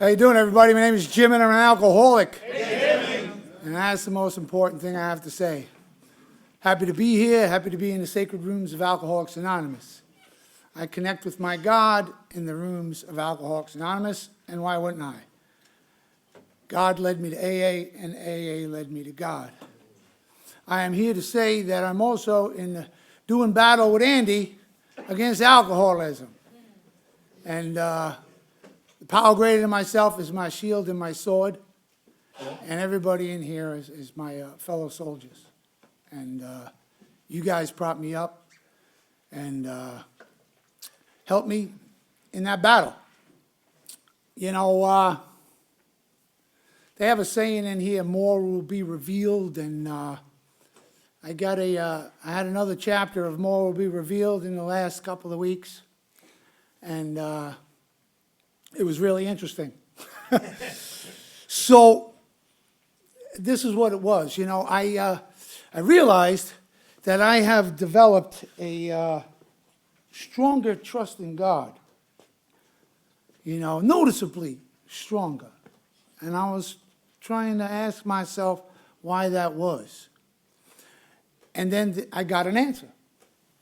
How you doing, everybody? My name is Jim, and I'm an alcoholic. Hey, Jimmy. And that's the most important thing I have to say. Happy to be here. Happy to be in the sacred rooms of Alcoholics Anonymous. I connect with my God in the rooms of Alcoholics Anonymous, and why wouldn't I? God led me to AA, and AA led me to God. I am here to say that I'm also doing battle with Andy against alcoholism. And the power greater than myself is my shield and my sword. And everybody in here is my fellow soldiers. And you guys prop me up and help me in that battle. You know, they have a saying in here, more will be revealed, and I had another chapter of more will be revealed in the last couple of weeks, and it was really interesting. So this is what it was. You know, I realized that I have developed a stronger trust in God, you know, noticeably stronger. And I was trying to ask myself why that was. And then I got an answer.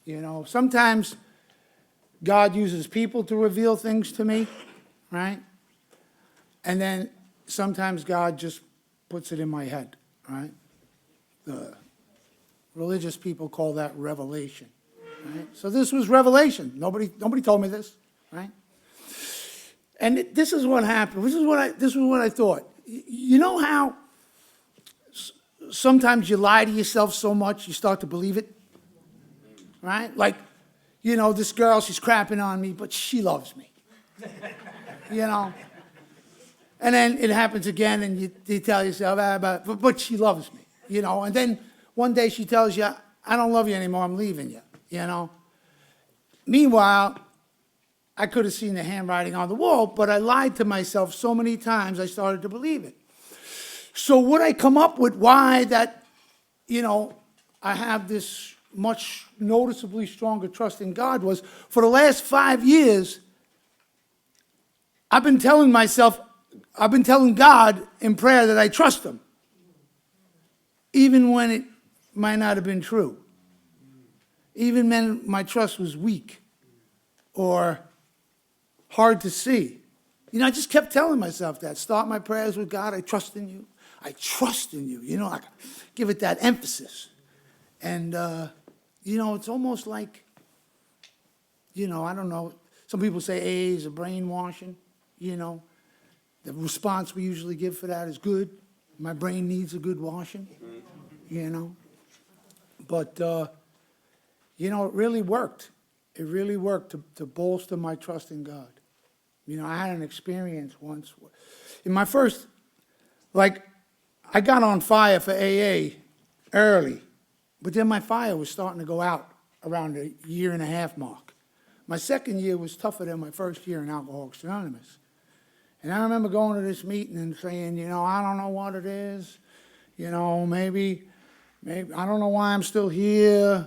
You know, sometimes God uses people to reveal things to me, right? And then sometimes God just puts it in my head, right? The religious people call that revelation, right? So this was revelation. Nobody told me this, right? And this is what happened. This is what I thought. You know how sometimes you lie to yourself so much you start to believe it, right? Like, you know, this girl, she's crapping on me, but she loves me, you know? And then it happens again, and you tell yourself, but she loves me, you know? And then one day she tells you, I don't love you anymore, I'm leaving you, you know? Meanwhile, I could have seen the handwriting on the wall, but I lied to myself so many times I started to believe it. So what I come up with, why that, you know, I have this much noticeably stronger trust in God was, for the last 5 years, I've been telling God in prayer that I trust Him, even when it might not have been true, even when my trust was weak or hard to see. You know, I just kept telling myself that. Start my prayers with God, I trust in you. I trust in you. You know, I give it that emphasis. And, you know, it's almost like, you know, I don't know. Some people say AA is a brainwashing, you know. The response we usually give for that is good. My brain needs a good washing, you know. But, you know, it really worked. It really worked to bolster my trust in God. You know, I had an experience once. In my first, like, I got on fire for AA early, but then my fire was starting to go out around the 1.5 year mark. My second year was tougher than my first year in Alcoholics Anonymous. And I remember going to this meeting and saying, you know, I don't know what it is. You know, maybe I don't know why I'm still here.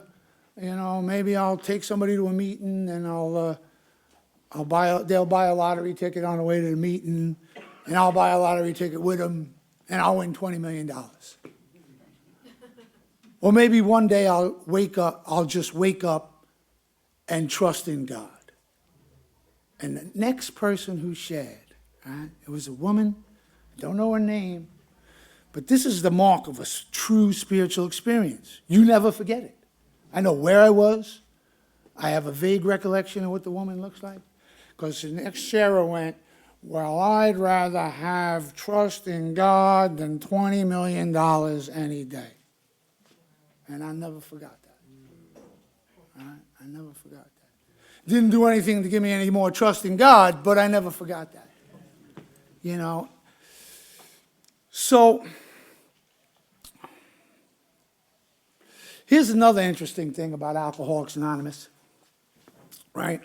You know, maybe I'll take somebody to a meeting and they'll buy a lottery ticket on the way to the meeting, and I'll buy a lottery ticket with them, and I'll win $20 million. Or maybe one day I'll just wake up and trust in God. And the next person who shared, right, it was a woman, I don't know her name, but this is the mark of a true spiritual experience. You never forget it. I know where I was. I have a vague recollection of what the woman looks like. Because the next sharer went, well, I'd rather have trust in God than $20 million any day. And I never forgot that. All right? I never forgot that. Didn't do anything to give me any more trust in God, but I never forgot that. You know? So here's another interesting thing about Alcoholics Anonymous, right?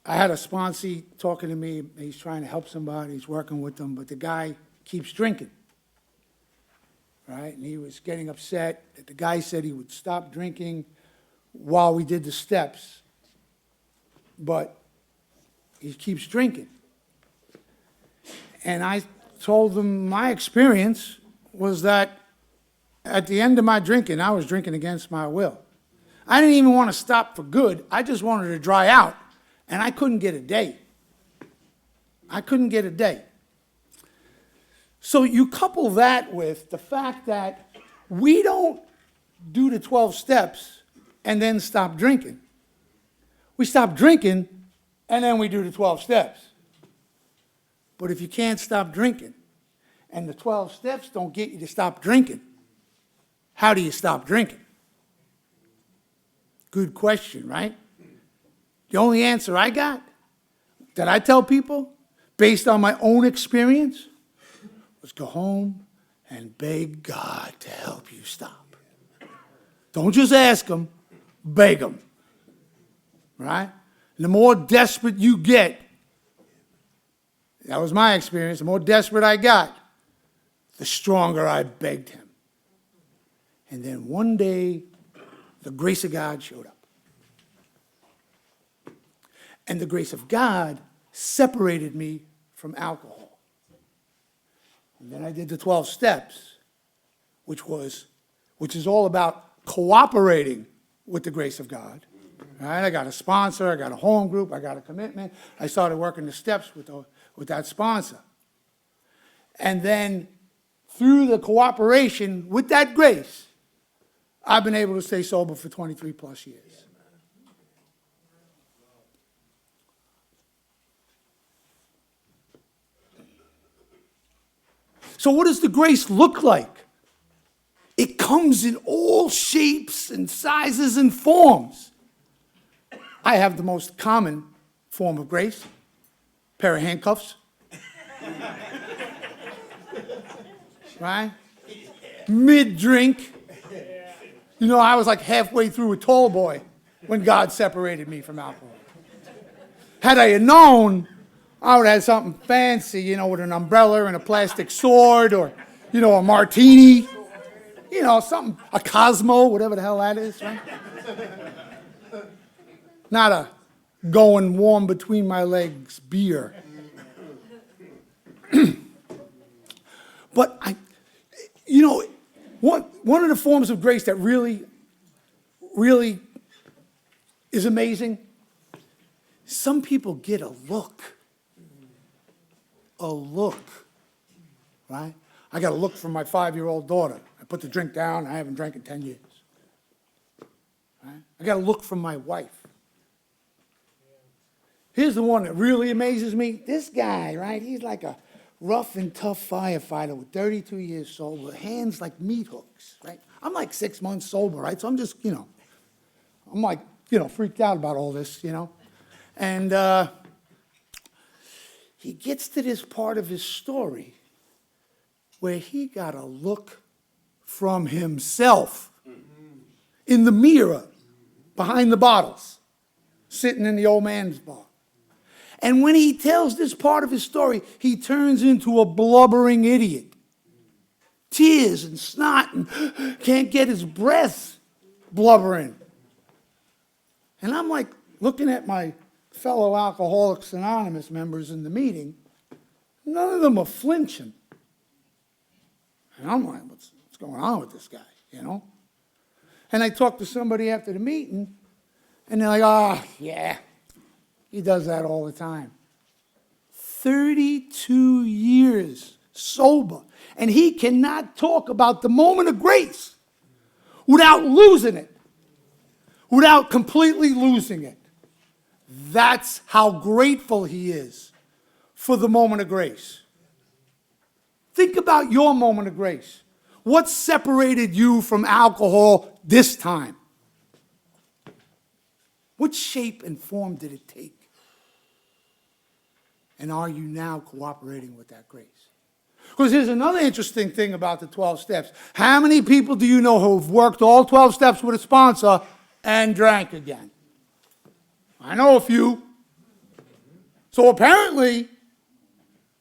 I had a sponsee talking to me. He's trying to help somebody. He's working with them, but the guy keeps drinking, right? And he was getting upset that the guy said he would stop drinking while we did the steps, but he keeps drinking. And I told them my experience was that at the end of my drinking, I was drinking against my will. I didn't even want to stop for good. I just wanted to dry out, and I couldn't get a day. I couldn't get a day. So you couple that with the fact that we don't do the 12 steps and then stop drinking. We stop drinking, and then we do the 12 steps. But if you can't stop drinking, and the 12 steps don't get you to stop drinking, how do you stop drinking? Good question, right? The only answer I got, that I tell people, based on my own experience, was go home and beg God to help you stop. Don't just ask him, beg him, right? And the more desperate you get, that was my experience, the more desperate I got, the stronger I begged him. And then one day, the grace of God showed up. And the grace of God separated me from alcohol. And then I did the 12 steps, which is all about cooperating with the grace of God. Right? I got a sponsor, I got a home group, I got a commitment. I started working the steps with that sponsor. And then through the cooperation with that grace, I've been able to stay sober for 23 plus years. So what does the grace look like? It comes in all shapes and sizes and forms. I have the most common form of grace, pair of handcuffs. Right? Mid-drink. You know, I was like halfway through a tall boy when God separated me from alcohol. Had I had known, I would have had something fancy, you know, with an umbrella and a plastic sword or, you know, a martini, you know, something, a Cosmo, whatever the hell that is, right? Not a going warm between my legs beer. But you know, one of the forms of grace that really is amazing, some people get a look, right? I got a look from my 5-year-old daughter. I put the drink down, I haven't drank in 10 years. Right? I got a look from my wife. Here's the one that really amazes me. This guy, right, he's like a rough and tough firefighter with 32 years sober, hands like meat hooks, right? I'm like 6 months sober, right? So I'm just, you know, I'm like, you know, freaked out about all this, you know? And he gets to this part of his story where he got a look from himself in the mirror behind the bottles, sitting in the old man's bar. And when he tells this part of his story, he turns into a blubbering idiot. Tears and snot and can't get his breath, blubbering. And I'm like looking at my fellow Alcoholics Anonymous members in the meeting. None of them are flinching. And I'm like, what's going on with this guy, you know? And I talked to somebody after the meeting, and they're like, oh, yeah. He does that all the time. 32 years sober. And he cannot talk about the moment of grace without losing it, without completely losing it. That's how grateful he is for the moment of grace. Think about your moment of grace. What separated you from alcohol this time? What shape and form did it take? And are you now cooperating with that grace? Because here's another interesting thing about the 12 steps. How many people do you know who have worked all 12 steps with a sponsor and drank again? I know a few. So apparently,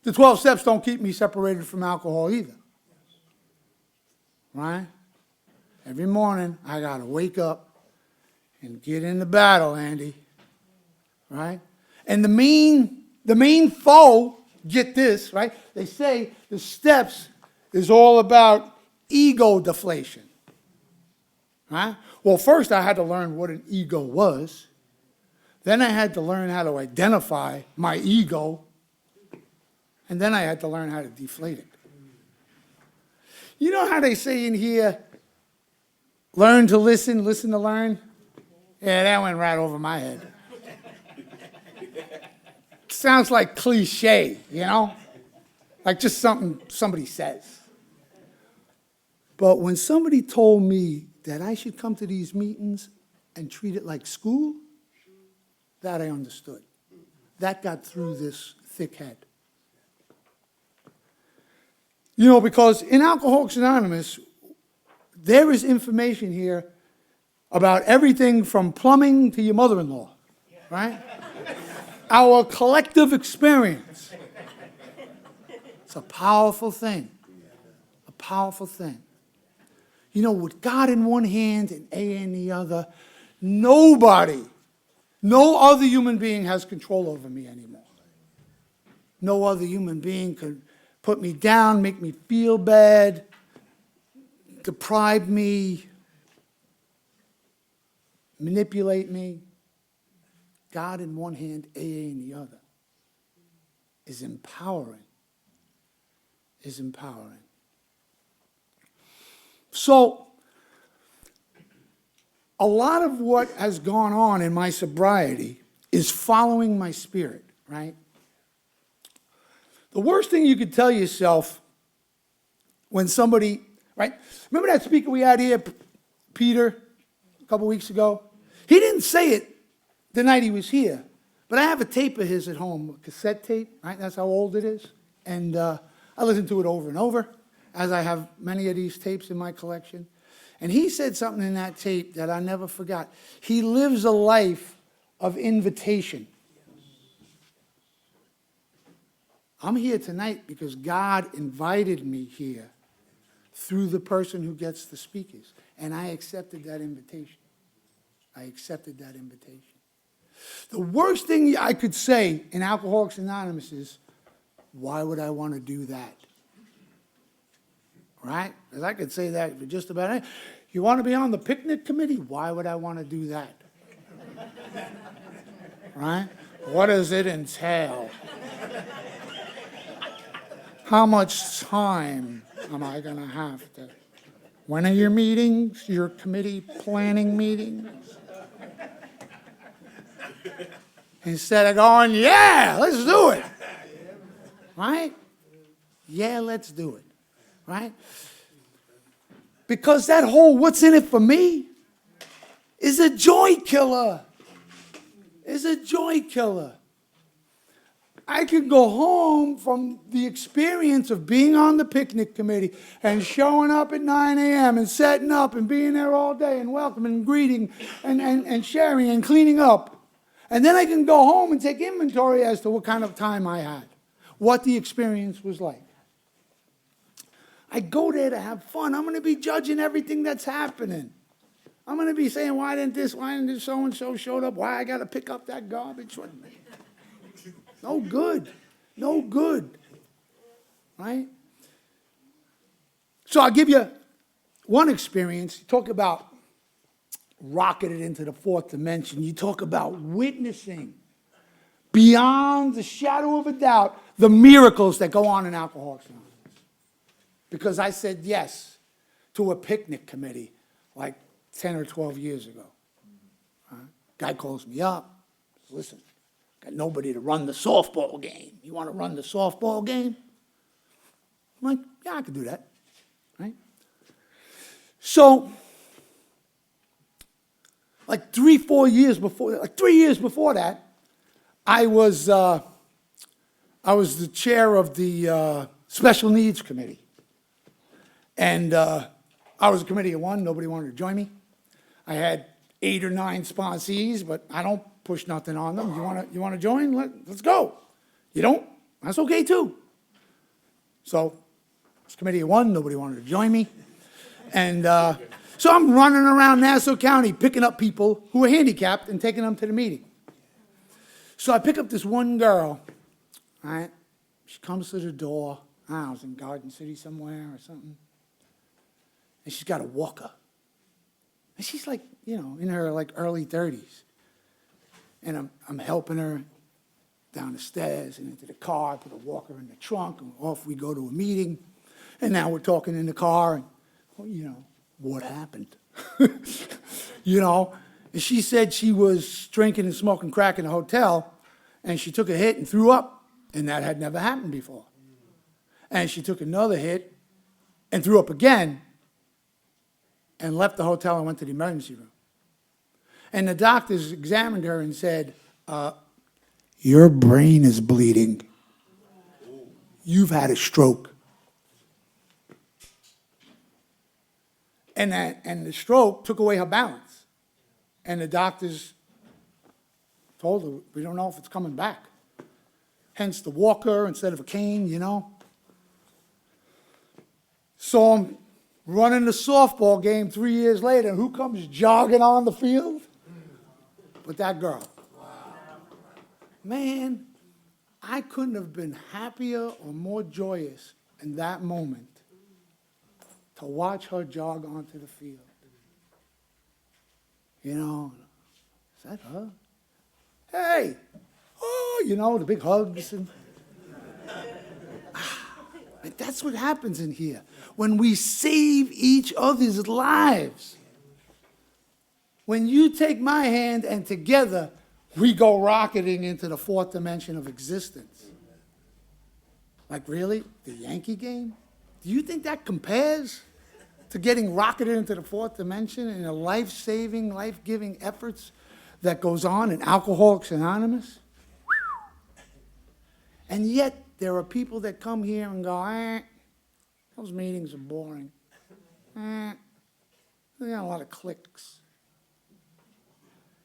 the 12 steps don't keep me separated from alcohol either. Right? Every morning, I got to wake up and get in the battle, Andy. Right? And the main foe get this, right? They say the steps is all about ego deflation. Right? Well, first I had to learn what an ego was. Then I had to learn how to identify my ego. And then I had to learn how to deflate it. You know how they say in here, learn to listen, listen to learn? Yeah, that went right over my head. Sounds like cliche, you know? Like just something somebody says. But when somebody told me that I should come to these meetings and treat it like school, that I understood. That got through this thick head. You know, because in Alcoholics Anonymous, there is information here about everything from plumbing to your mother-in-law, right? Our collective experience. It's a powerful thing. A powerful thing. You know, with God in one hand and AA in the other, nobody, no other human being has control over me anymore. No other human being could put me down, make me feel bad, deprive me, manipulate me. God in one hand, AA in the other, is empowering. Is empowering. So, a lot of what has gone on in my sobriety is following my spirit, right? The worst thing you could tell yourself when somebody, right? Remember that speaker we had here, Peter, a couple weeks ago? He didn't say it the night he was here, but I have a tape of his at home, a cassette tape, right? That's how old it is. And I listen to it over and over, as I have many of these tapes in my collection. And he said something in that tape that I never forgot. He lives a life of invitation. I'm here tonight because God invited me here through the person who gets the speakers. And I accepted that invitation. I accepted that invitation. The worst thing I could say in Alcoholics Anonymous is, why would I want to do that? Right? Because I could say that for just about anything. You want to be on the picnic committee? Why would I want to do that? Right? What does it entail? How much time am I going to have to? When are your meetings, your committee planning meetings? Instead of going, yeah, let's do it. Right? Yeah, let's do it. Right? Because that whole what's in it for me is a joy killer. Is a joy killer. I could go home from the experience of being on the picnic committee and showing up at 9 a.m. and setting up and being there all day and welcoming and greeting and sharing and cleaning up. And then I can go home and take inventory as to what kind of time I had, what the experience was like. I go there to have fun. I'm going to be judging everything that's happening. I'm going to be saying, why didn't this so-and-so showed up? Why I got to pick up that garbage? No good. No good. Right? So I'll give you one experience. You talk about rocketed into the fourth dimension. You talk about witnessing beyond the shadow of a doubt the miracles that go on in Alcoholics Anonymous. Because I said yes to a picnic committee like 10 or 12 years ago. Guy calls me up. Listen, got nobody to run the softball game. You want to run the softball game? I'm like, yeah, I can do that. Right? So, like 3 years before that, I was the chair of the Special Needs Committee. And I was a committee of one. Nobody wanted to join me. I had 8 or 9 sponsees, but I don't push nothing on them. You want to join? Let's go. You don't? That's okay too. So it's committee of one. Nobody wanted to join me. And so I'm running around Nassau County picking up people who are handicapped and taking them to the meeting. So I pick up this one girl, right? She comes to the door. I don't know, I was in Garden City somewhere or something. And she's got a walker. And she's like, in her like early 30s. And I'm helping her down the stairs and into the car. I put a walker in the trunk, and off we go to a meeting. And now we're talking in the car, and, what happened? And she said she was drinking and smoking crack in a hotel, and she took a hit and threw up, and that had never happened before. And she took another hit and threw up again and left the hotel and went to the emergency room. And the doctors examined her and said, your brain is bleeding. You've had a stroke. And the stroke took away her balance. And the doctors told her, we don't know if it's coming back. Hence the walker instead of a cane, So I'm running the softball game 3 years later, and who comes jogging on the field? But that girl. Wow. Man, I couldn't have been happier or more joyous in that moment to watch her jog onto the field. Is that her? Hey! Oh, the big hugs. And that's what happens in here. When we save each other's lives. When you take my hand and together we go rocketing into the fourth dimension of existence. Like, really? The Yankee game? Do you think that compares to getting rocketed into the fourth dimension and the life-saving, life-giving efforts that goes on in Alcoholics Anonymous? And yet, there are people that come here and go, those meetings are boring. They got a lot of cliques.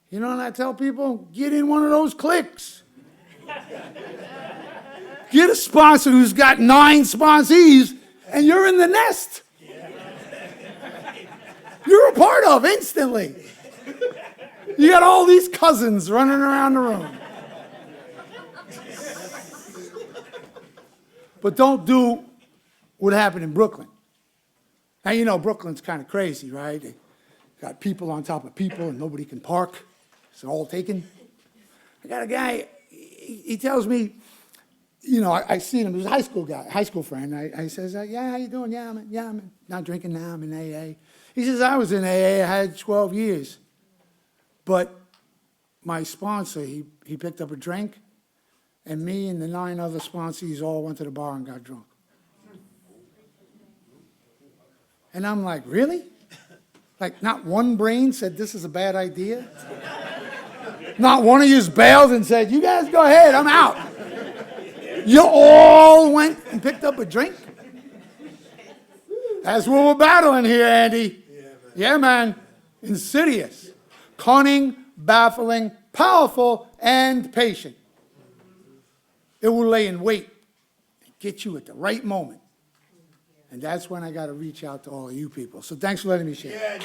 You know what I tell people? Get in one of those cliques. Get a sponsor who's got 9 sponsees, and you're in the nest. You're a part of instantly. You got all these cousins running around the room. But don't do what happened in Brooklyn. Now, Brooklyn's kind of crazy, right? They got people on top of people, and nobody can park. It's all taken. I got a guy, he tells me, I seen him, he was a high school friend. I says, yeah, how you doing? Yeah, I'm not drinking now, I'm in AA. He says, I was in AA, I had 12 years. But my sponsor, he picked up a drink, and me and the 9 other sponsees all went to the bar and got drunk. And I'm like, really? Like, not one brain said this is a bad idea? Not one of you bailed and said, you guys go ahead, I'm out. You all went and picked up a drink? That's what we're battling here, Andy. Yeah, man. Insidious, cunning, baffling, powerful, and patient. It will lay in wait and get you at the right moment. And that's when I got to reach out to all of you people. So thanks for letting me share. Yeah.